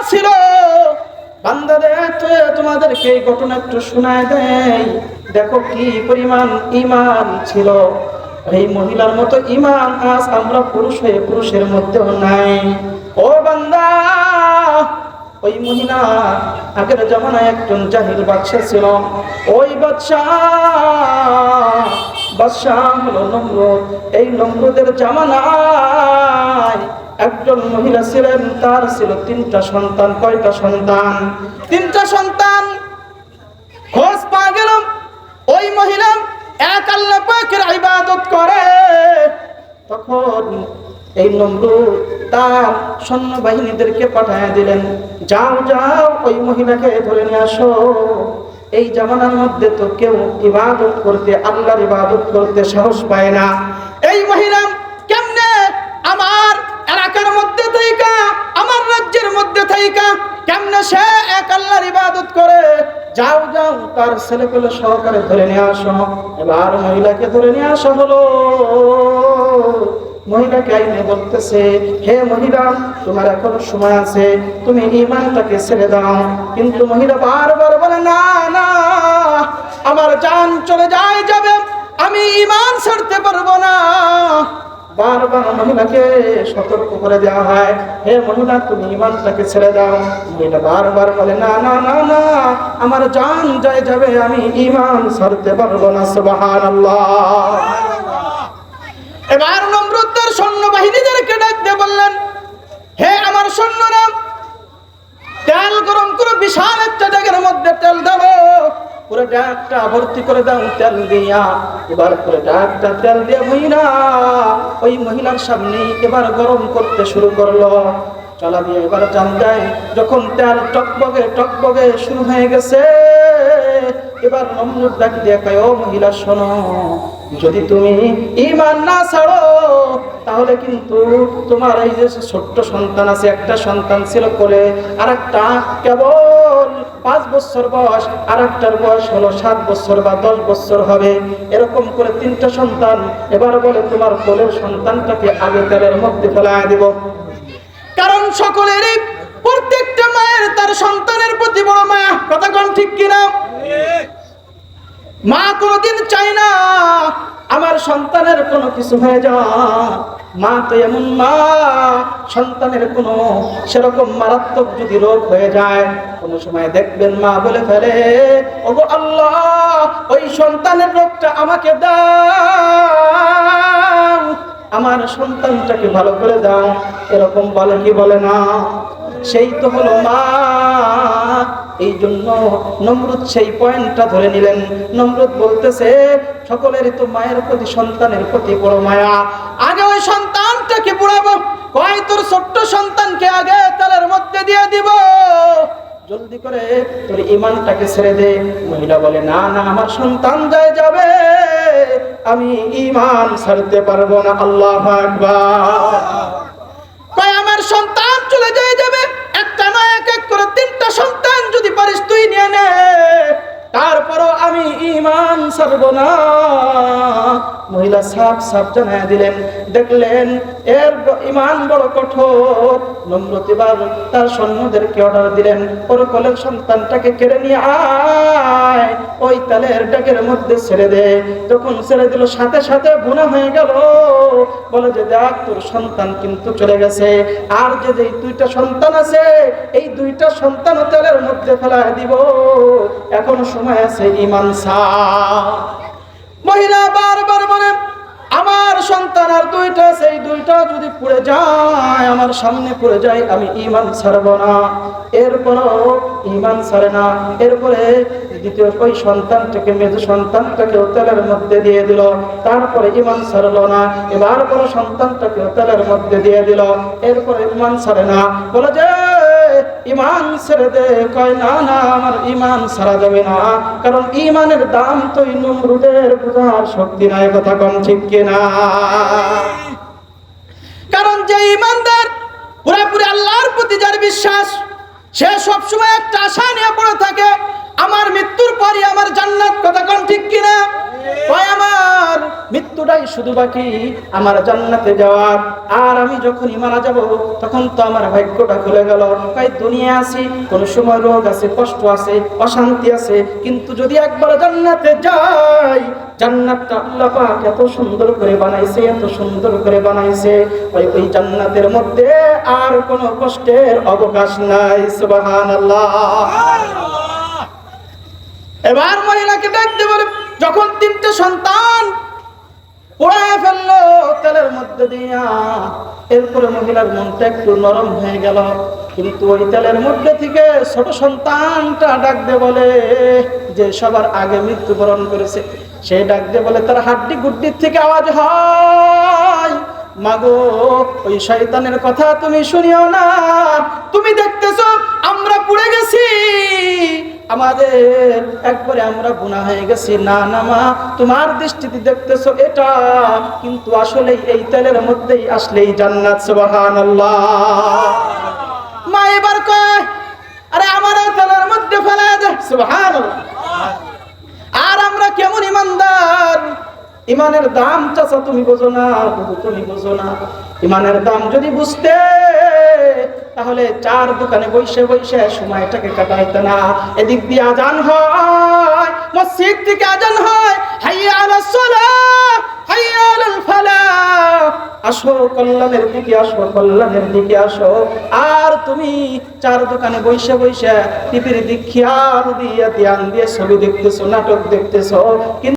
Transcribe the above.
ছিল। বান্দাদের তোমাদেরকে এই ঘটনা একটু শোনায় দেই, দেখো কি পরিমাণ ঈমান ছিল। এই মহিলার মতো ঈমান আজ আমরা পুরুষ হয়ে পুরুষের মধ্যেও নাই। ও বান্দা, ওই মহিলা আগের জামানায় একজন জাহিল বাদশা ছিল। ওই বাদশা হলো নমরুদ। এই নমরুদের জামানায় একজন মহিলা ছিলেন, তার ছিল 3টা সন্তান। কয়টা সন্তান? 3টা সন্তান। খোঁজ পাওয়া গেল ওই মহিলা এক আল্লাহ পাকের ইবাদত করে। তখন এই নমরুদ তার সৈন্যবাহিনীদেরকে পাঠায় দিলেন, যাও যাও ওই মহিলাকে ধরে নিয়ে আসো। এই জামানার মধ্যে তো কেউ ইবাদত করতে, আল্লাহর ইবাদত করতে সাহস পায় না। এই মহিলা কেমনে আমার এলাকার মধ্যে থাইকা, আমার রাজ্যের মধ্যে থাইকা কেমনে সে এক আল্লাহর ইবাদত করে? যাও যাও তার ছেলেপেলে সহকারে ধরে নিয়ে আসো। এবার মহিলাকে ধরে নিয়ে আসা হলো। মহিলাকে আইনে বলতেছে, হে মহিলা, তোমার এখনো সময় আছে, তুমি ঈমানটাকে ছেড়ে দাও। কিন্তু মহিলা বারবার বলে, না না, আমার জান চলে যাবে, আমি ঈমান ছাড়তে পারবো না। বারবার মহিলাকে সতর্ক করে দেওয়া হয়, হে মহিলা, তুমি ঈমানটাকে ছেড়ে দাও। মহিলা বারবার বলে, না না না না, আমার জান যাবে, আমি ঈমান ছাড়তে পারবো না। সুবহানাল্লাহ। এবার নমরুদ তার সৈন্যবাহিনীদেরকে ডাক দিয়ে বললেন, হে আমার সৈন্যরা, তেল গরম করে বিশাল একটা ডেকের মধ্যে তেল দাও, পুরো ডেকটা ভর্তি করে দাও তেল দিয়া। এবার পুরো ডেকটা তেল দিয়ে ওই মহিলার সামনে এবার গরম করতে শুরু করলো। চলা দিয়ে এবার জান যায়, যখন তেল টকবগে শুরু হয়ে গেছে, এবার নমরুদ ডাক দিয়ে কয়, ও মহিলা শোনো, যদি তুমি ঈমান না ছাড়ো তাহলে কিন্তু তোমার এই যে ছোট্ট সন্তান আছে, একটা সন্তান ছিল কোলে, আর একটা কেবল 5 বছর বয়স, আর একটার বয়স হলো 7 বছর বা 10 বছর হবে, এরকম করে 3টা সন্তান। এবার বলে তোমার কোলের সন্তানটাকে আগে তেলের মধ্যে ফেলায় দিব। কারণ সকলেরই, প্রত্যেকটা মায়ের তার সন্তানের প্রতি বড় মায়া। কথা কোন ঠিক কিনা? মা কোনোদিন চায় না আমার সন্তানের কোনো কিছু হয়ে যায়। মা তো এমন মা, সন্তানের কোনো সেরকম মারাত্মক যদি রোগ হয়ে যায়, কোনো সময় দেখবেন মা বলে ফেলে, ওগো আল্লাহ, ওই সন্তানের রোগটা আমাকে দাও, আমার সন্তানটাকে ভালো করে দাও। এরকম বলে কি বলে না? সেই তো হলো মা। এই জন্য নমরুদ সেই পয়েন্টটা ধরে নিলেন। নমরুদ বলতেছে, সকলেরই তো মায়ের প্রতি, সন্তানের প্রতি বড় মায়া। আগে ওই সন্তানটাকে পুড়াবো, কয় তোর ছোট্ট সন্তানকে আগে তেলের মধ্যে দিয়ে দিব, জলদি করে তোর ঈমানটাকে ছেড়ে দে। মহিলা বলে, না না, আমার সন্তান যাবে, আমি ঈমান ছাড়তে পারবো না। আল্লাহু আকবার। কয় আমার সন্তান চলে যাবে, একটা না এক করে 3টা সন্তান যদি পারিস তুই নিয়ে নে, তারপরও আমি ঈমান ছাড়বো না। মহিলা সাফ জানায় দিলেন। দেখলেন এর ঈমান বড় কঠোর। নমরুদ এবার তার সৈন্যদেরকে অর্ডার দিলেন, ওর কোলের সন্তানটাকে কেড়ে নিয়ে আয়, ওই তেলের ডেকের মধ্যে ছেড়ে দে। যখন ছেড়ে দিল, সাথে সাথে গুনাহ হয়ে গেল। বলে যে, দেখ তোর সন্তান কিন্তু চলে গেছে, আর যে 2টা সন্তান আছে, এই 2টা সন্তান তেলের মধ্যে ফেলা দিব, এখনো সময় আছে, ঈমান ছাড়। মহিলা বারবার বলে, আমার সন্তান আর 2টা আছে, এই 2টা যদি পুড়ে যায়, আমার সামনে পুড়ে যায়, আমি ঈমান ছাড়বো না। এরপরও ঈমান ছাড়ে না। এরপরে দ্বিতীয় ওই সন্তানটাকে, মেজ সন্তানটাকে তেলের মধ্যে দিয়ে দিল। তারপরে ঈমান ছাড়লো না। এবার বড় সন্তানটাকে তেলের মধ্যে দিয়ে দিল। এরপরে ঈমান ছাড়ে না। বলে যে, ঈমান ছেড়ে দে। কয়, না না, আমার ঈমান ছাড়া যাবে না, কারণ ঈমানের দাম তো এই নমরুদের বোঝার শক্তি নাই। কথা কম ঠিক কিনা? কারণ যে ঈমানদার, পুরোপুরি আল্লাহর প্রতি যার বিশ্বাস, সে সবসময় একটা আশা নিয়ে পড়ে থাকে, আমার মৃত্যুর পরে আমার জান্নাত, কথা কোন ঠিক কিনা? ওই আমার মৃত্যুটাই শুধু বাকি আমার জান্নাতে যাওয়ার। আর আমি যখনই মারা যাব তখন তো আমার ভাগ্যটা খুলে গেল। তাই দুনিয়া আছি, কোন সময় রোগ আছে, কষ্ট আছে, অশান্তি আছে, কিন্তু যদি একবার জান্নাতে যাই, জান্নাতটা আল্লাহ পাক এত সুন্দর করে বানাইছে, এত সুন্দর করে বানাইছে, ওই জান্নাতের মধ্যে আর কোনো কষ্টের অবকাশ নাই। সুবহানাল্লাহ। এবার মহিলাকে ডাকতে বলে, যখন 3টে সন্তান পোড়ায় ফেললো তেলের মধ্যে দিয়া, এরপরে মহিলার মনটা একটু নরম হয়ে গেল, কিন্তু ওই তেলের মধ্যে থেকে ছোট সন্তানটা ডাকতে বলে, যে সবার আগে মৃত্যুবরণ করেছে, সে ডাকতে বলে, তার হাড্ডি গুড্ডির থেকে আওয়াজ হয়, মাগো ওই শয়তানের কথা তুমি শুনিও না, তুমি দেখতেছো আমরা পুড়ে গেছি, আমাদের একবারে আমরা গুনাহ হয়ে গেছি। না না মা, তোমার দৃষ্টিতে দেখতেছো এটা, কিন্তু আসলে এই তেলের মধ্যেই আসলেই জান্নাত। সুবহানাল্লাহ। মা এবার কয়, আরে আমার তেলের মধ্যে ফেলা দে। সুবহানাল্লাহ। আর আমরা কেমন ইমানদার, ইমানের দাম চাচা তুমি বোঝো না, বাবু তুমি বোঝো না। ইমানের দাম যদি বুঝতে, তাহলে 4 দোকানে বসে বসে সময়টাকে কাটাইতে না। এদিক দিয়ে আজান হয়, মসজিদ থেকে আজান হয়, হাইয়া আলাস সালাহ, হাইয়া আলাল ফালাহ, আসো কল্যাণের দিকে, আসো কল্যাণের দিকে আসো। আর তুমি 4 দোকানে বসে বসে টিভির দিক খেয়াল দিয়ে ধ্যান দিয়ে ছবি দেখতেছো, নাটক দেখতেছো।